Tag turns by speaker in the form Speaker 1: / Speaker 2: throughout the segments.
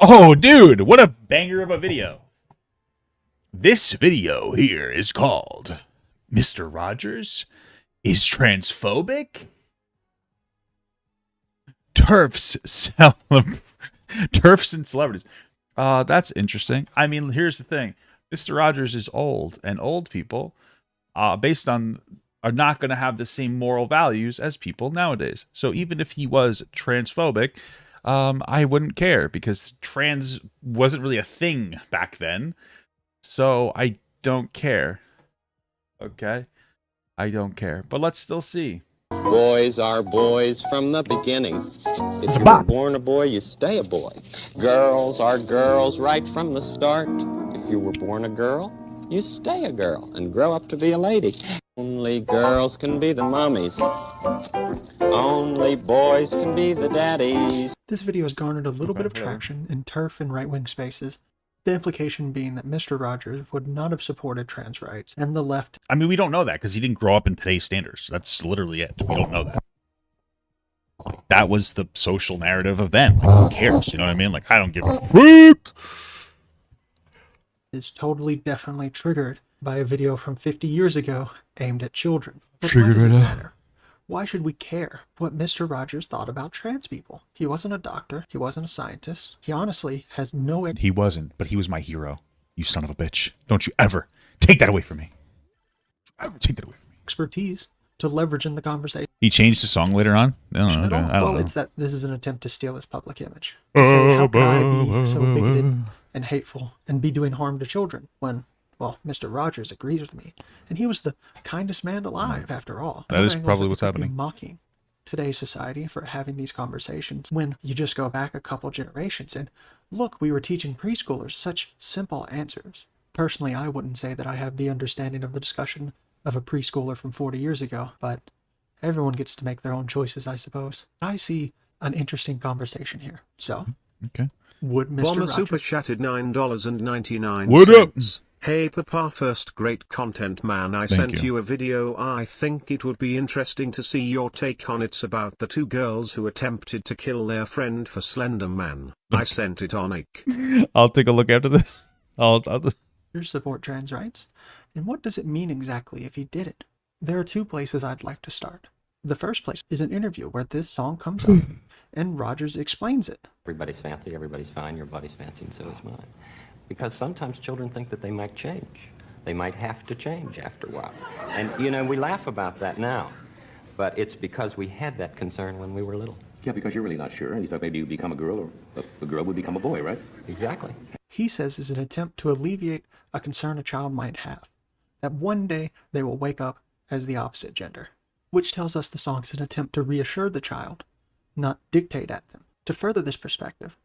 Speaker 1: Oh, dude, what a banger of a video. This video here is called Mr. Rogers is Transphobic? Turfs and celebrities. That's interesting. I mean, here's the thing. Mr. Rogers is old, and old people, based on, are not going to have the same moral values as people nowadays. So even if he was transphobic, I wouldn't care because trans wasn't really a thing back then. So I don't care. Okay? I don't care. But let's still see.
Speaker 2: Boys are boys from the beginning. If
Speaker 1: a
Speaker 2: you were
Speaker 1: bop.
Speaker 2: born a boy, you stay a boy. Girls are girls right from the start. If you were born a girl, you stay a girl and grow up to be a lady. Only girls can be the mommies. Only boys can be the daddies.
Speaker 3: This video has garnered a little bit of traction in turf and right-wing spaces, the implication being that Mr. Rogers would not have supported trans rights, and the left...
Speaker 1: I mean, we don't know that because he didn't grow up in today's standards. That's literally it. We don't know that. Like, that was the social narrative of then. Like, who cares? You know what I mean? Like, I don't give a freak.
Speaker 3: is totally definitely triggered by a video from 50 years ago aimed at children. But
Speaker 1: Triggered
Speaker 3: why does it
Speaker 1: right up.
Speaker 3: matter? Why should we care what Mr. Rogers thought about trans people? He wasn't a doctor. He wasn't a scientist. He honestly has no
Speaker 1: He wasn't, but he was my hero. You son of a bitch. Don't you ever take that away from me. Ever take that away from me.
Speaker 3: expertise to leverage in the conversation.
Speaker 1: He changed the song later on? I don't know.
Speaker 3: At all.
Speaker 1: I don't
Speaker 3: Well,
Speaker 1: know.
Speaker 3: it's that this is an attempt to steal his public image. To say, how could I be so bigoted and hateful and be doing harm to children when, well, Mr. Rogers agrees with me. And he was the kindest man alive, after all.
Speaker 1: That is
Speaker 3: Another angle
Speaker 1: probably
Speaker 3: that
Speaker 1: what's
Speaker 3: we could be
Speaker 1: happening.
Speaker 3: Mocking today's society for having these conversations when you just go back a couple generations and look, we were teaching preschoolers such simple answers. Personally, I wouldn't say that I have the understanding of the discussion of a preschooler from 40 years ago, but everyone gets to make their own choices, I suppose. I see an interesting conversation here. So,
Speaker 1: Okay.
Speaker 3: would Mr.
Speaker 4: Bomber
Speaker 3: Rogers...
Speaker 4: super chatted $9.99.
Speaker 1: What up?
Speaker 4: Hey Papa, first great content man. I
Speaker 1: Thank
Speaker 4: sent
Speaker 1: you.
Speaker 4: you a video. I think it would be interesting to see your take on it. It's about the two girls who attempted to kill their friend for Slender Man. I sent it on Ike.
Speaker 1: I'll take a look after this. I'll
Speaker 3: support trans rights? And what does it mean exactly if he did it? There are two places I'd like to start. The first place is an interview where this song comes up and Rogers explains it.
Speaker 5: Everybody's fancy, everybody's fine, your body's fancy, and so is mine. Because sometimes children think that they might change. They might have to change after a while. And, you know, we laugh about that now. But it's because we had that concern when we were little.
Speaker 6: Yeah, because you're really not sure. You thought maybe you'd become a girl or a girl would become a boy, right?
Speaker 5: Exactly.
Speaker 3: He says is an attempt to alleviate a concern a child might have, that one day they will wake up as the opposite gender, which tells us the song is an attempt to reassure the child, not dictate at them. To further this perspective,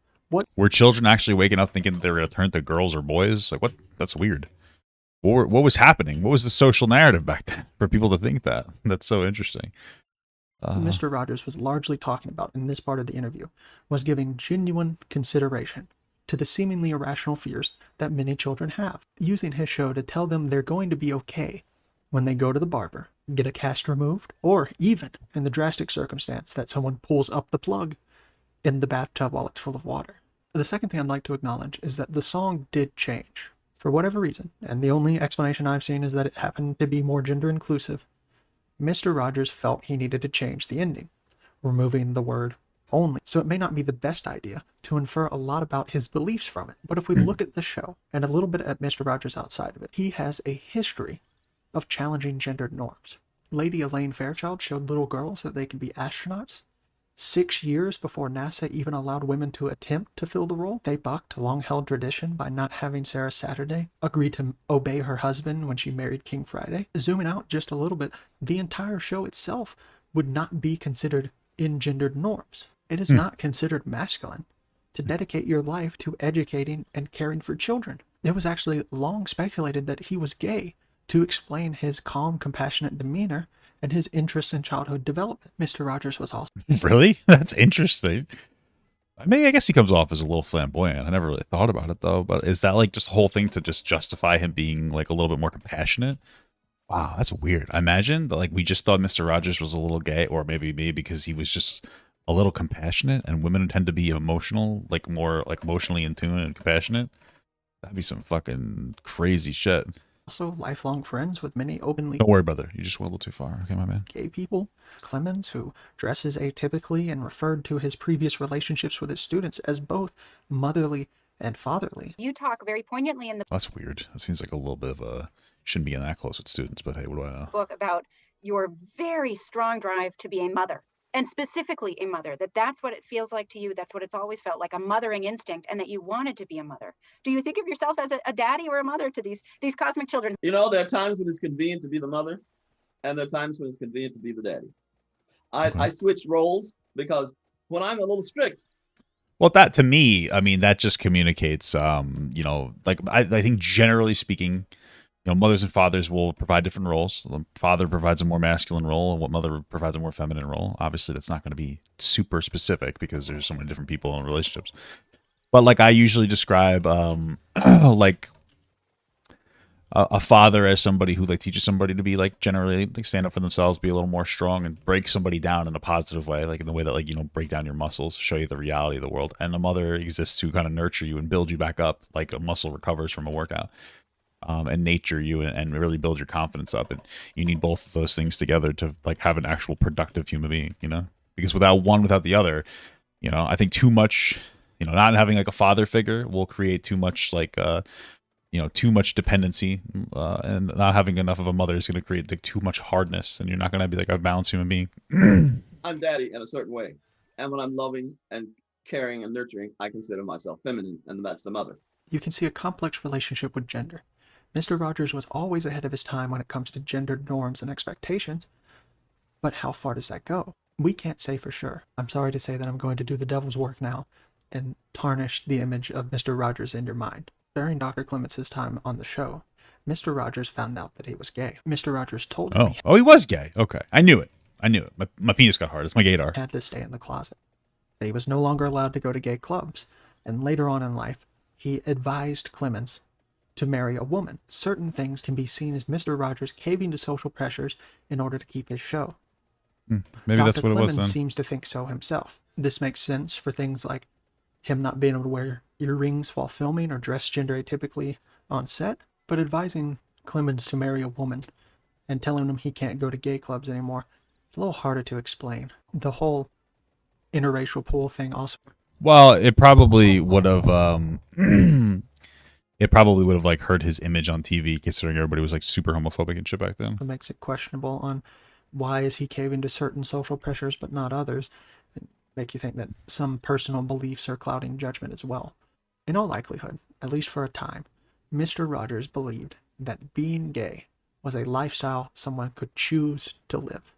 Speaker 1: Were children actually waking up thinking that they were going to turn to girls or boys? Like, what? That's weird. What was happening? What was the social narrative back then for people to think that? That's so interesting.
Speaker 3: Mr. Rogers was largely talking about in this part of the interview was giving genuine consideration to the seemingly irrational fears that many children have, using his show to tell them they're going to be okay when they go to the barber, get a cast removed, or even in the drastic circumstance that someone pulls up the plug in the bathtub while it's full of water. The second thing I'd like to acknowledge is that the song did change, for whatever reason, and the only explanation I've seen is that it happened to be more gender inclusive. Mr. Rogers felt he needed to change the ending, removing the word only. So it may not be the best idea to infer a lot about his beliefs from it. But if we look at the show and a little bit at Mr. Rogers outside of it, he has a history of challenging gendered norms. Lady Elaine Fairchild showed little girls that they could be astronauts. 6 years before NASA even allowed women to attempt to fill the role, they bucked a long-held tradition by not having Sarah Saturday agree to obey her husband when she married King Friday. Zooming out just a little bit, the entire show itself would not be considered in gendered norms. It is not considered masculine to dedicate your life to educating and caring for children. It was actually long speculated that he was gay to explain his calm, compassionate demeanor and his interest in childhood development. Mr. Rogers was also...
Speaker 1: Really? That's interesting. I mean, I guess he comes off as a little flamboyant. I never really thought about it, though. But is that, like, just the whole thing to just justify him being, like, a little bit more compassionate? Wow, that's weird. I imagine that, like, we just thought Mr. Rogers was a little gay, or maybe me because he was just a little compassionate, and women tend to be emotional, like more like emotionally in tune and compassionate, that'd be some fucking crazy shit.
Speaker 3: Also lifelong friends with many openly
Speaker 1: Don't worry, brother. You just went a little too far. Okay, my man.
Speaker 3: gay people. Clemens, who dresses atypically and referred to his previous relationships with his students as both motherly and fatherly.
Speaker 7: You talk very poignantly in the
Speaker 1: That's weird. That seems like a little bit of a shouldn't be in that close with students, but hey, what do I know?
Speaker 7: book about your very strong drive to be a mother, and specifically a mother, that's what it feels like to you. That's what it's always felt like, a mothering instinct, and that you wanted to be a mother. Do you think of yourself as a daddy or a mother to these cosmic children?
Speaker 8: You know, there are times when it's convenient to be the mother, and there are times when it's convenient to be the daddy. I switch roles because when I'm a little strict.
Speaker 1: Well, that to me, I mean, that just communicates, you know, like I think generally speaking, you know, mothers and fathers will provide different roles. The father provides a more masculine role, and what mother provides a more feminine role. Obviously, that's not going to be super specific because there's so many different people in relationships. But like I usually describe, like a father as somebody who like teaches somebody to be like generally like stand up for themselves, be a little more strong, and break somebody down in a positive way, like in the way that like, you know, break down your muscles, show you the reality of the world. And a mother exists to kind of nurture you and build you back up, like a muscle recovers from a workout, and nature you and really build your confidence up. And you need both of those things together to like have an actual productive human being, you know, because without one, without the other, you know, I think too much, you know, not having like a father figure will create too much like, you know, too much dependency, and not having enough of a mother is going to create like too much hardness, and you're not going to be like a balanced human being.
Speaker 8: I'm daddy in a certain way. And when I'm loving and caring and nurturing, I consider myself feminine, and that's the mother.
Speaker 3: You can see a complex relationship with gender. Mr. Rogers was always ahead of his time when it comes to gendered norms and expectations, but how far does that go? We can't say for sure. I'm sorry to say that I'm going to do the devil's work now and tarnish the image of Mr. Rogers in your mind. During Dr. Clements' time on the show, Mr. Rogers found out that he was gay. Mr. Rogers told him
Speaker 1: He was gay. Okay. I knew it. My penis got hard. It's my gaydar.
Speaker 3: He had to stay in the closet. That he was no longer allowed to go to gay clubs. And later on in life, he advised Clemens to marry a woman. Certain things can be seen as Mr. Rogers caving to social pressures in order to keep his show.
Speaker 1: Maybe
Speaker 3: Dr.
Speaker 1: that's what
Speaker 3: Clemens
Speaker 1: it was then.
Speaker 3: seems to think so himself. This makes sense for things like him not being able to wear earrings while filming or dress gender atypically on set, but advising Clemens to marry a woman and telling him he can't go to gay clubs anymore, it's a little harder to explain. The whole interracial pool thing also.
Speaker 1: Well, it probably would have, like hurt his image on TV, considering everybody was like super homophobic and shit back then.
Speaker 3: It makes it questionable on why is he caving to certain social pressures but not others. Make you think that some personal beliefs are clouding judgment as well. In all likelihood, at least for a time, Mr. Rogers believed that being gay was a lifestyle someone could choose to live.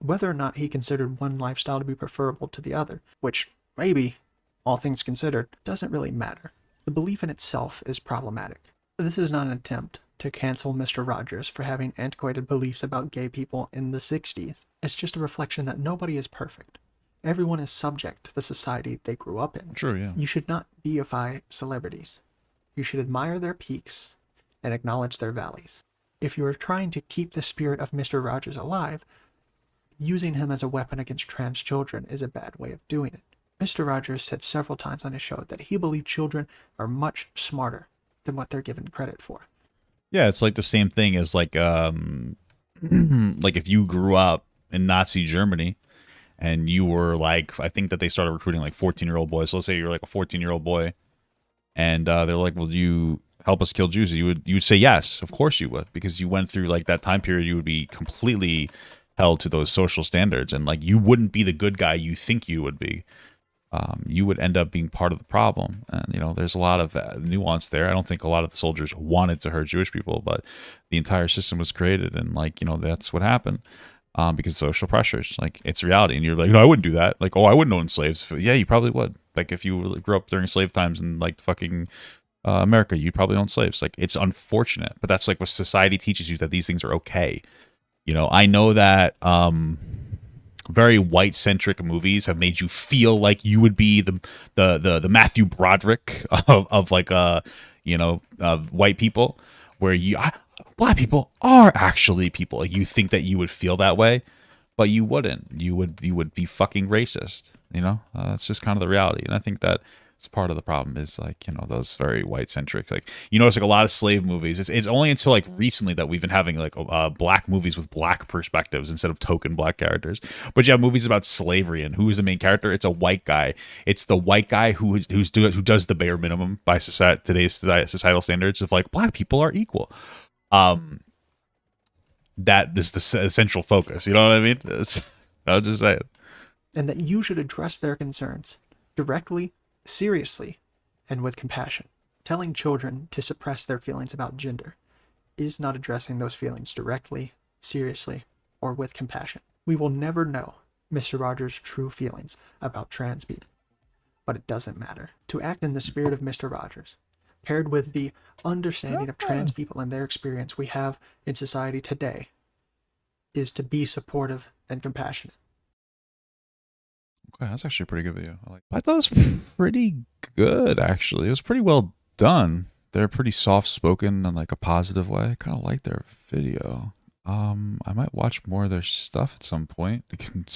Speaker 3: Whether or not he considered one lifestyle to be preferable to the other, which maybe, all things considered, doesn't really matter. The belief in itself is problematic. This is not an attempt to cancel Mr. Rogers for having antiquated beliefs about gay people in the 60s. It's just a reflection that nobody is perfect. Everyone is subject to the society they grew up in.
Speaker 1: True, yeah.
Speaker 3: You should not deify celebrities. You should admire their peaks and acknowledge their valleys. If you are trying to keep the spirit of Mr. Rogers alive, using him as a weapon against trans children is a bad way of doing it. Mr. Rogers said several times on his show that he believed children are much smarter than what they're given credit for.
Speaker 1: Yeah, it's like the same thing as like like if you grew up in Nazi Germany and you were like, I think that they started recruiting like 14-year-old boys. So let's say you're like a 14-year-old boy, and they're like, "Will you help us kill Jews?" You would say yes, of course you would, because you went through like that time period. You would be completely held to those social standards, and like you wouldn't be the good guy you think you would be. You would end up being part of the problem. And, you know, there's a lot of nuance there. I don't think a lot of the soldiers wanted to hurt Jewish people, but the entire system was created. And, like, you know, that's what happened because of social pressures. Like, it's reality. And you're like, no, I wouldn't do that. Like, oh, I wouldn't own slaves. Yeah, you probably would. Like, if you grew up during slave times in, like, fucking America, you'd probably own slaves. Like, it's unfortunate. But that's, like, what society teaches you, that these things are okay. You know, I know that very white-centric movies have made you feel like you would be the Matthew Broderick of like white people, where black people are actually people. Like, you think that you would feel that way, but you wouldn't. You would be fucking racist. You know, it's just kind of the reality. And I think that it's part of the problem is like, you know, those very white centric, like you notice like a lot of slave movies. It's only until like recently that we've been having like black movies with black perspectives instead of token black characters. But you have movies about slavery, and who is the main character? It's a white guy. It's the white guy who does the bare minimum by today's societal standards of like black people are equal. That is the essential focus. You know what I mean? I'll just say it.
Speaker 3: And that you should address their concerns directly, seriously, and with compassion. Telling children to suppress their feelings about gender is not addressing those feelings directly, seriously, or with compassion. We will never know Mr. Rogers' true feelings about trans people, but it doesn't matter. To act in the spirit of Mr. Rogers, paired with the understanding of trans people and their experience we have in society today, is to be supportive and compassionate.
Speaker 1: Okay, that's actually a pretty good video. I thought it was pretty good, actually. It was pretty well done. They're pretty soft-spoken in like a positive way. I kind of like their video. I might watch more of their stuff at some point. I can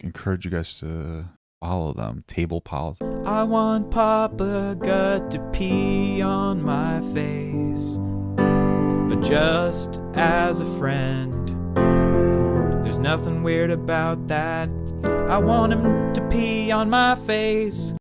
Speaker 1: encourage you guys to follow them. Table politics.
Speaker 9: I want Papa Gut to pee on my face, but just as a friend. There's nothing weird about that. I want him to pee on my face.